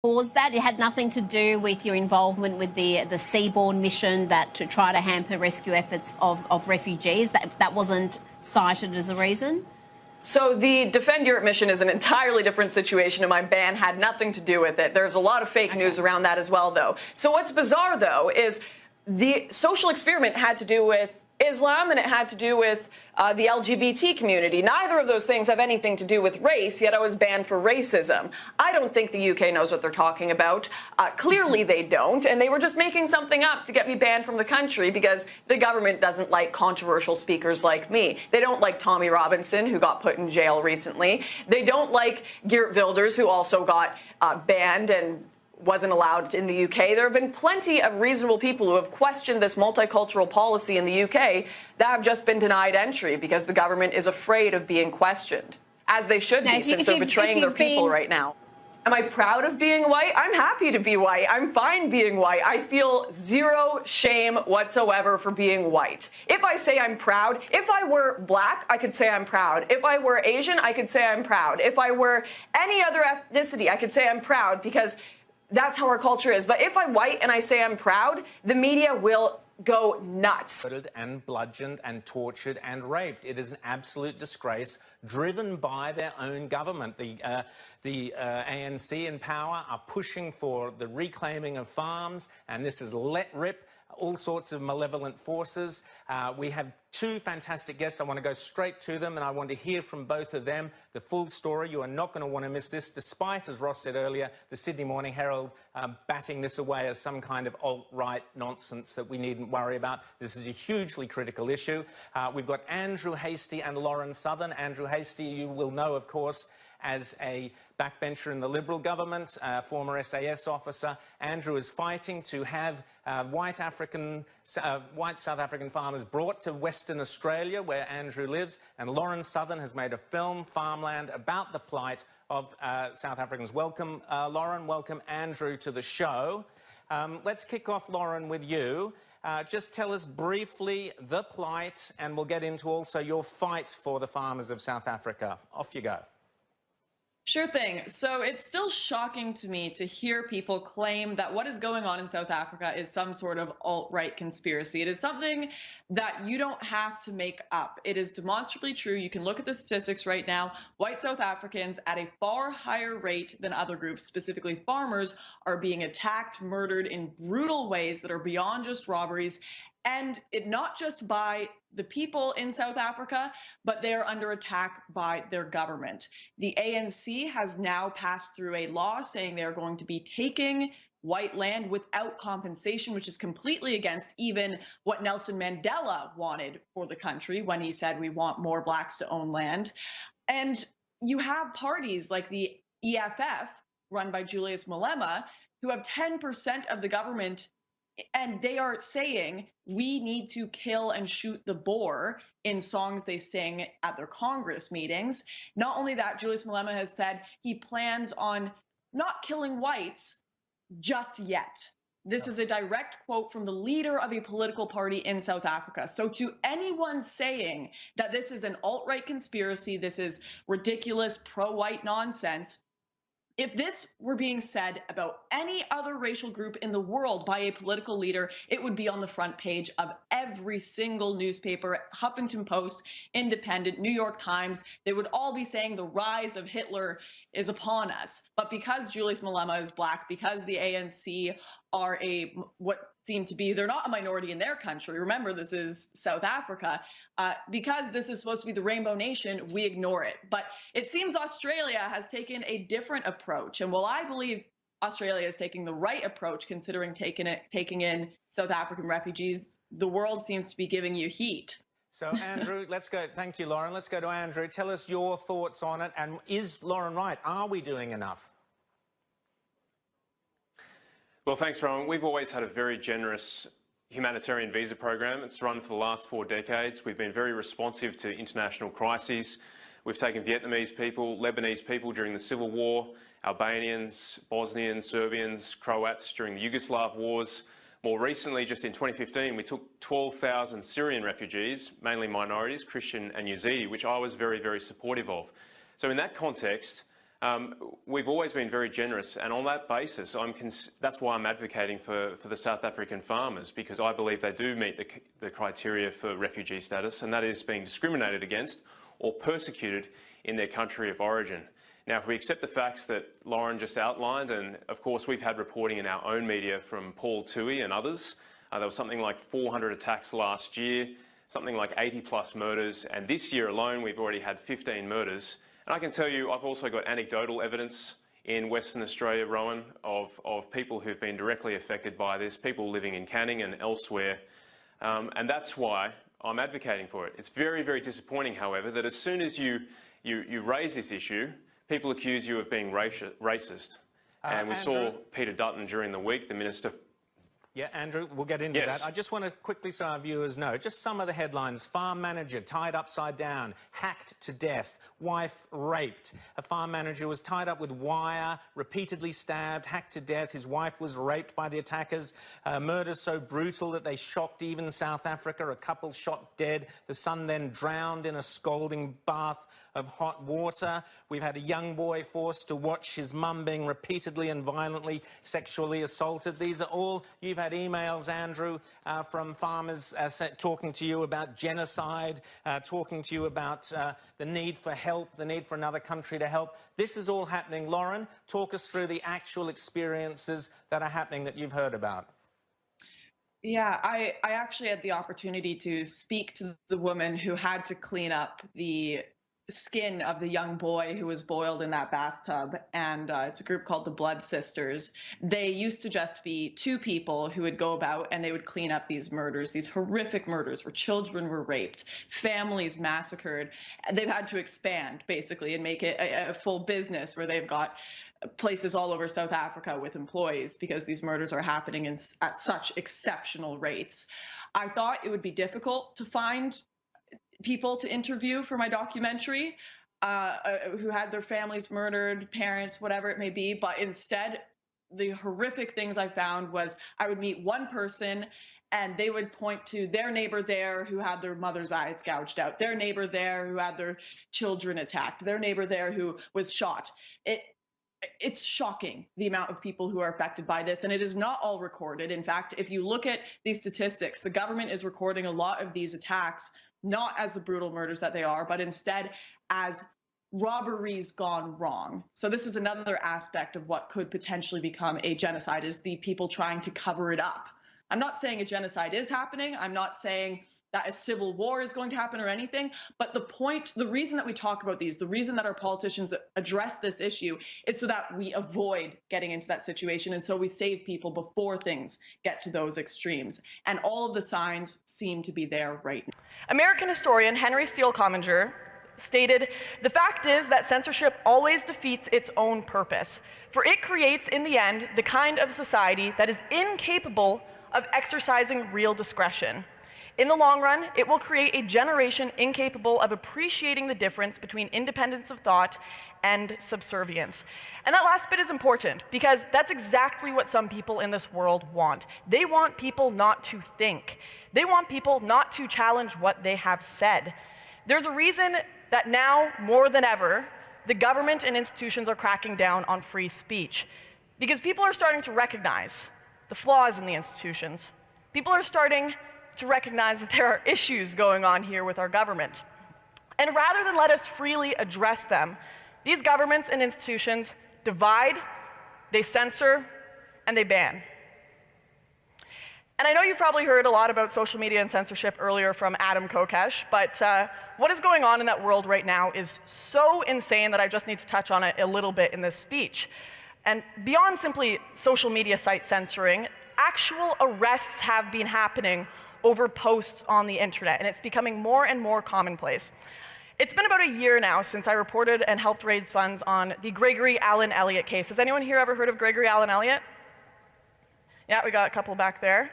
caused that? It had nothing to do with your involvement with the Seabourn mission that to try to hamper rescue efforts of refugees. That wasn't cited as a reason? So the Defend Europe mission is an entirely different situation, and my ban had nothing to do with it. There's a lot of fake news around that as well, though. So what's bizarre, though, is the social experiment had to do with Islam, and it had to do with the LGBT community. Neither of those things have anything to do with race, yet I was banned for racism. I don't think the UK knows what they're talking about. Clearly they don't, and they were just making something up to get me banned from the country because the government doesn't like controversial speakers like me. They don't like Tommy Robinson, who got put in jail recently. They don't like Geert Wilders, who also got banned and wasn't allowed in the UK. There have been plenty of reasonable people who have questioned this multicultural policy in the UK that have just been denied entry because the government is afraid of being questioned, as they should be, since they're betraying their people right now. Am I proud of being white? I'm happy to be white. I'm fine being white. I feel zero shame whatsoever for being white. If I say I'm proud, if I were black, I could say I'm proud. If I were Asian, I could say I'm proud. If I were any other ethnicity, I could say I'm proud because that's how our culture is. But if I'm white and I say I'm proud, the media will go nuts. And bludgeoned and tortured and raped. It is an absolute disgrace, driven by their own government. The ANC in power are pushing for the reclaiming of farms, and this is let rip all sorts of malevolent forces. We have two fantastic guests. I want to go straight to them, and I want to hear from both of them the full story. You are not going to want to miss this, despite, as Ross said earlier, the Sydney Morning Herald batting this away as some kind of alt-right nonsense that we needn't worry about. This is a hugely critical issue. We've got Andrew Hastie and Lauren Southern. Andrew Hastie, you will know, of course, as a backbencher in the Liberal government, former SAS officer. Andrew is fighting to have white South African farmers brought to Western Australia, where Andrew lives. And Lauren Southern has made a film, Farmland, about the plight of South Africans. Welcome, Lauren. Welcome, Andrew, to the show. Let's kick off, Lauren, with you. Just tell us briefly the plight, and we'll get into also your fight for the farmers of South Africa. Off you go. Sure thing. So it's still shocking to me to hear people claim that what is going on in South Africa is some sort of alt-right conspiracy. It is something that you don't have to make up. It is demonstrably true. You can look at the statistics right now. White South Africans at a far higher rate than other groups, specifically farmers, are being attacked, murdered in brutal ways that are beyond just robberies. And it not just by the people in South Africa, but they are under attack by their government. The ANC has now passed through a law saying they are going to be taking white land without compensation, which is completely against even what Nelson Mandela wanted for the country when he said we want more blacks to own land. And you have parties like the EFF, run by Julius Malema, who have 10% of the government, and they are saying we need to kill and shoot the Boer in songs they sing at their Congress meetings. Not only that, Julius Malema has said he plans on not killing whites just yet. This is a direct quote from the leader of a political party in South Africa. So to anyone saying that this is an alt-right conspiracy, this is ridiculous pro-white nonsense, if this were being said about any other racial group in the world by a political leader, it would be on the front page of every single newspaper, Huffington Post, Independent, New York Times. They would all be saying the rise of Hitler is upon us. But because Julius Malema is black, because the ANC are what seem to be, they're not a minority in their country. Remember, this is South Africa. Because this is supposed to be the Rainbow Nation, we ignore it. But it seems Australia has taken a different approach. And while I believe Australia is taking the right approach, considering taking in South African refugees, the world seems to be giving you heat. So, Andrew, let's go. Thank you, Lauren. Let's go to Andrew. Tell us your thoughts on it. And is Lauren right? Are we doing enough? Well, thanks, Rowan. We've always had a very generous humanitarian visa program. It's run for the last 4 decades. We've been very responsive to international crises. We've taken Vietnamese people, Lebanese people during the Civil War, Albanians, Bosnians, Serbians, Croats during the Yugoslav wars. More recently, just in 2015, we took 12,000 Syrian refugees, mainly minorities, Christian and Yazidi, which I was very, very supportive of. So in that context, We've always been very generous, and on that basis, that's why I'm advocating for the South African farmers, because I believe they do meet the criteria for refugee status, and that is being discriminated against or persecuted in their country of origin. Now, if we accept the facts that Lauren just outlined, and of course we've had reporting in our own media from Paul Toohey and others, there was something like 400 attacks last year, something like 80+ murders, and this year alone we've already had 15 murders. And I can tell you, I've also got anecdotal evidence in Western Australia, Rowan, of people who've been directly affected by this, people living in Canning and elsewhere. And that's why I'm advocating for it. It's very, very disappointing, however, that as soon as you raise this issue, people accuse you of being racist. And we saw Peter Dutton during the week, the Minister. Yeah, Andrew, we'll get into Yes. that. I just want to quickly, so our viewers know, just some of the headlines. Farm manager tied upside down, hacked to death, wife raped. A farm manager was tied up with wire, repeatedly stabbed, hacked to death. His wife was raped by the attackers. Murder so brutal that they shocked even South Africa. A couple shot dead. The son then drowned in a scalding bath of hot water. We've had a young boy forced to watch his mum being repeatedly and violently sexually assaulted. These are all, you've had emails, Andrew, from farmers talking to you about genocide, talking to you about the need for help, the need for another country to help. This is all happening. Lauren, talk us through the actual experiences that are happening that you've heard about. Yeah, I actually had the opportunity to speak to the woman who had to clean up the skin of the young boy who was boiled in that bathtub, and it's a group called the Blood Sisters. They used to just be two people who would go about and they would clean up these murders, these horrific murders where children were raped, families massacred. They've had to expand basically and make it a full business where they've got places all over South Africa with employees because these murders are happening at such exceptional rates. I thought it would be difficult to find people to interview for my documentary who had their families murdered, parents, whatever it may be. But instead, the horrific things I found was I would meet one person and they would point to their neighbor there who had their mother's eyes gouged out, their neighbor there who had their children attacked, their neighbor there who was shot. It's shocking the amount of people who are affected by this, and it is not all recorded. In fact, if you look at these statistics, the government is recording a lot of these attacks not as the brutal murders that they are, but instead as robberies gone wrong. So this is another aspect of what could potentially become a genocide, is the people trying to cover it up. I'm not saying a genocide is happening. I'm not saying that a civil war is going to happen or anything. But the reason that we talk about these, the reason that our politicians address this issue is so that we avoid getting into that situation. And so we save people before things get to those extremes. And all of the signs seem to be there right now. American historian Henry Steele Commager stated, "The fact is that censorship always defeats its own purpose, for it creates in the end the kind of society that is incapable of exercising real discretion. In the long run, it will create a generation incapable of appreciating the difference between independence of thought and subservience." And that last bit is important because that's exactly what some people in this world want. They want people not to think. They want people not to challenge what they have said. There's a reason that now, more than ever, the government and institutions are cracking down on free speech, because people are starting to recognize the flaws in the institutions. People are starting to recognize that there are issues going on here with our government. And rather than let us freely address them, these governments and institutions divide, they censor, and they ban. And I know you've probably heard a lot about social media and censorship earlier from Adam Kokesh, but what is going on in that world right now is so insane that I just need to touch on it a little bit in this speech. And beyond simply social media site censoring, actual arrests have been happening over posts on the internet, and it's becoming more and more commonplace. It's been about a year now since I reported and helped raise funds on the Gregory Allen Elliott case. Has anyone here ever heard of Gregory Allen Elliott? Yeah, we got a couple back there.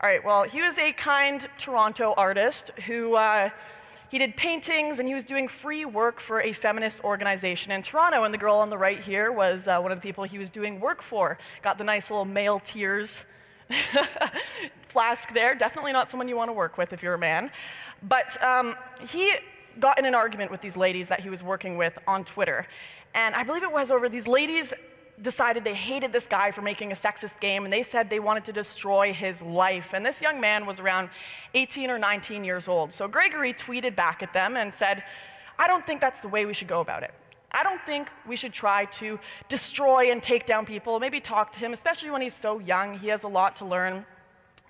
All right, well, he was a kind Toronto artist who he did paintings and he was doing free work for a feminist organization in Toronto, and the girl on the right here was one of the people he was doing work for. Got the nice little male tears flask there. Definitely not someone you want to work with if you're a man. But he got in an argument with these ladies that he was working with on Twitter. And I believe it was over these ladies decided they hated this guy for making a sexist game, and they said they wanted to destroy his life. And this young man was around 18 or 19 years old. So Gregory tweeted back at them and said, I don't think that's the way we should go about it. I don't think we should try to destroy and take down people. Maybe talk to him, especially when he's so young. He has a lot to learn.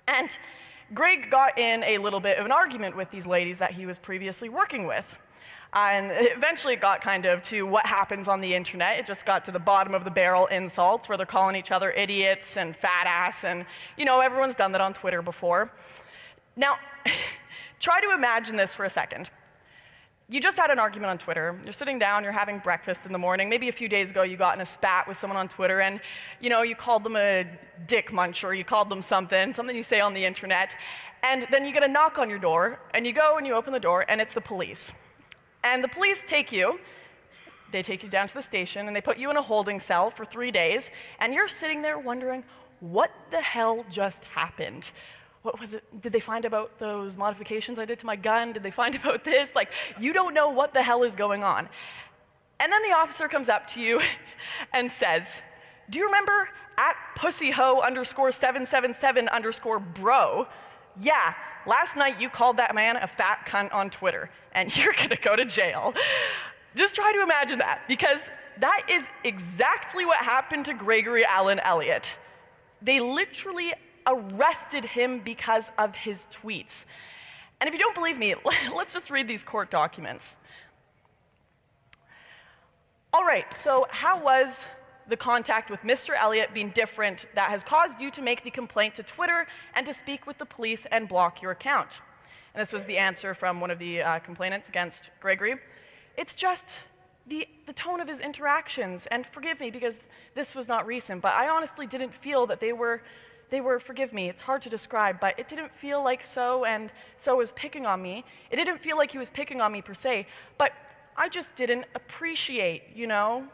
And Greg got in a little bit of an argument with these ladies that he was previously working with. And eventually it got kind of to what happens on the internet. It just got to the bottom of the barrel insults where they're calling each other idiots and fat ass, and everyone's done that on Twitter before. Now, try to imagine this for a second. You just had an argument on Twitter. You're sitting down, you're having breakfast in the morning. Maybe a few days ago you got in a spat with someone on Twitter, and you called them a dick muncher, you called them something you say on the internet, and then you get a knock on your door, and you go and you open the door, and it's the police. And the police take you down to the station, and they put you in a holding cell for 3 days, and you're sitting there wondering, what the hell just happened? What was it? Did they find about those modifications I did to my gun? Did they find about this? You don't know what the hell is going on. And then the officer comes up to you and says, do you remember at pussyho_777_bro? Yeah, last night you called that man a fat cunt on Twitter, and you're gonna go to jail. Just try to imagine that, because that is exactly what happened to Gregory Allen Elliott. They literally arrested him because of his tweets. And if you don't believe me, let's just read these court documents. All right, so how was the contact with Mr. Elliott being different that has caused you to make the complaint to Twitter and to speak with the police and block your account? And this was the answer from one of the complainants against Gregory. It's just the tone of his interactions. And forgive me, because this was not recent, but I honestly didn't feel that they were, forgive me, it's hard to describe, but it didn't feel like So was picking on me. It didn't feel like he was picking on me per se, but I just didn't appreciate,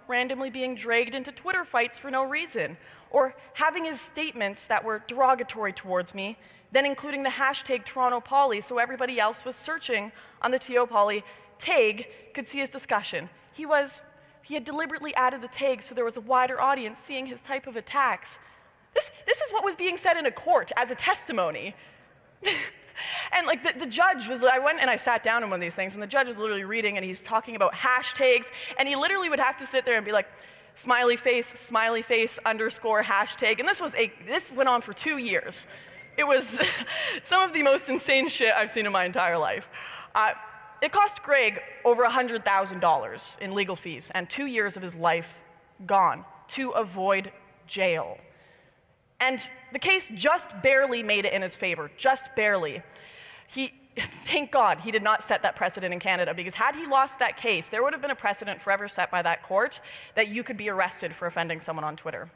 randomly being dragged into Twitter fights for no reason, or having his statements that were derogatory towards me, then including the hashtag Toronto Poly so everybody else was searching on the TO Poly tag could see his discussion. He had deliberately added the tag so there was a wider audience seeing his type of attacks. This is what was being said in a court as a testimony. And the judge was, I went and I sat down in one of these things, and the judge was literally reading, and he's talking about hashtags, and he literally would have to sit there and be like, smiley face _ hashtag, and this went on for 2 years. It was some of the most insane shit I've seen in my entire life. It cost Greg over $100,000 in legal fees and 2 years of his life gone to avoid jail. And the case just barely made it in his favor, just barely. Thank God he did not set that precedent in Canada, because had he lost that case, there would have been a precedent forever set by that court that you could be arrested for offending someone on Twitter.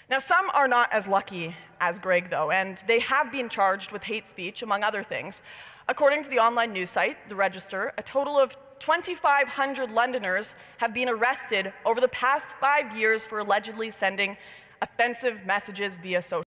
Now, some are not as lucky as Greg, though, and they have been charged with hate speech, among other things. According to the online news site, The Register, a total of 2,500 Londoners have been arrested over the past 5 years for allegedly sending offensive messages via social